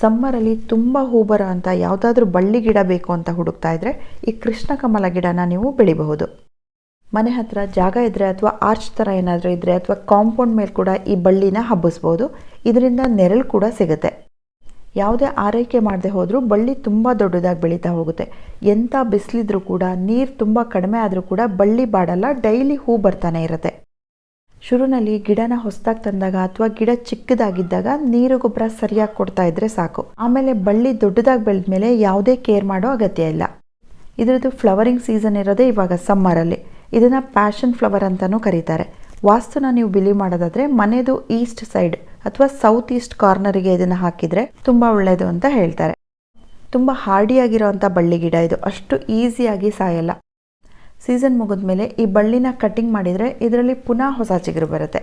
ಸಮ್ಮರಲ್ಲಿ ತುಂಬ ಹೂ ಬರೋ ಅಂಥ ಯಾವುದಾದ್ರೂ ಬಳ್ಳಿ ಗಿಡ ಬೇಕು ಅಂತ ಹುಡುಕ್ತಾ ಇದ್ದರೆ ಈ ಕೃಷ್ಣ ಕಮಲ ಗಿಡನ ನೀವು ಬೆಳಿಬಹುದು. ಮನೆ ಹತ್ರ ಜಾಗ ಇದ್ದರೆ ಅಥವಾ ಆರ್ಚ್ ಥರ ಏನಾದರೂ ಇದ್ದರೆ ಅಥವಾ ಕಾಂಪೌಂಡ್ ಮೇಲೆ ಕೂಡ ಈ ಬಳ್ಳಿನ ಹಬ್ಬಿಸ್ಬೋದು. ಇದರಿಂದ ನೆರಳು ಕೂಡ ಸಿಗುತ್ತೆ. ಯಾವುದೇ ಆರೈಕೆ ಮಾಡದೆ ಹೋದರೂ ಬಳ್ಳಿ ತುಂಬ ದೊಡ್ಡದಾಗಿ ಬೆಳೀತಾ ಹೋಗುತ್ತೆ. ಎಂಥ ಬಿಸಿಲಿದ್ರೂ ಕೂಡ, ನೀರು ತುಂಬ ಕಡಿಮೆ ಆದರೂ ಕೂಡ ಬಳ್ಳಿ ಬಾಡಲ್ಲ, ಡೈಲಿ ಹೂ ಬರ್ತಾನೆ ಇರುತ್ತೆ. ಶುರುನಲ್ಲಿ ಗಿಡನ ಹೊಸದಾಗಿ ತಂದಾಗ ಅಥವಾ ಗಿಡ ಚಿಕ್ಕದಾಗಿದ್ದಾಗ ನೀರು ಗೊಬ್ಬರ ಸರಿಯಾಗಿ ಕೊಡ್ತಾ ಇದ್ರೆ ಸಾಕು. ಆಮೇಲೆ ಬಳ್ಳಿ ದೊಡ್ಡದಾಗಿ ಬೆಳೆದ ಮೇಲೆ ಯಾವುದೇ ಕೇರ್ ಮಾಡೋ ಅಗತ್ಯ ಇಲ್ಲ. ಇದರದ್ದು ಫ್ಲವರಿಂಗ್ ಸೀಸನ್ ಇರೋದೇ ಇವಾಗ ಸಮ್ಮರಲ್ಲಿ. ಇದನ್ನು ಪ್ಯಾಷನ್ ಫ್ಲವರ್ ಅಂತಲೂ ಕರೀತಾರೆ. ವಾಸ್ತುನ ನೀವು ಬಿಲೀವ್ ಮಾಡೋದಾದರೆ ಮನೆಯದು ಈಸ್ಟ್ ಸೈಡ್ ಅಥವಾ ಸೌತ್ ಈಸ್ಟ್ ಕಾರ್ನರಿಗೆ ಇದನ್ನು ಹಾಕಿದರೆ ತುಂಬ ಒಳ್ಳೆಯದು ಅಂತ ಹೇಳ್ತಾರೆ. ತುಂಬ ಹಾರ್ಡಿಯಾಗಿರೋವಂಥ ಬಳ್ಳಿ ಗಿಡ ಇದು, ಅಷ್ಟು ಈಸಿಯಾಗಿ ಸಾಯಲ್ಲ. ಸೀಸನ್ ಮುಗಿದ ಮೇಲೆ ಈ ಬಳ್ಳಿನ ಕಟ್ಟಿಂಗ್ ಮಾಡಿದರೆ ಇದರಲ್ಲಿ ಪುನಃ ಹೊಸ ಚಿಗುರು ಬರುತ್ತೆ.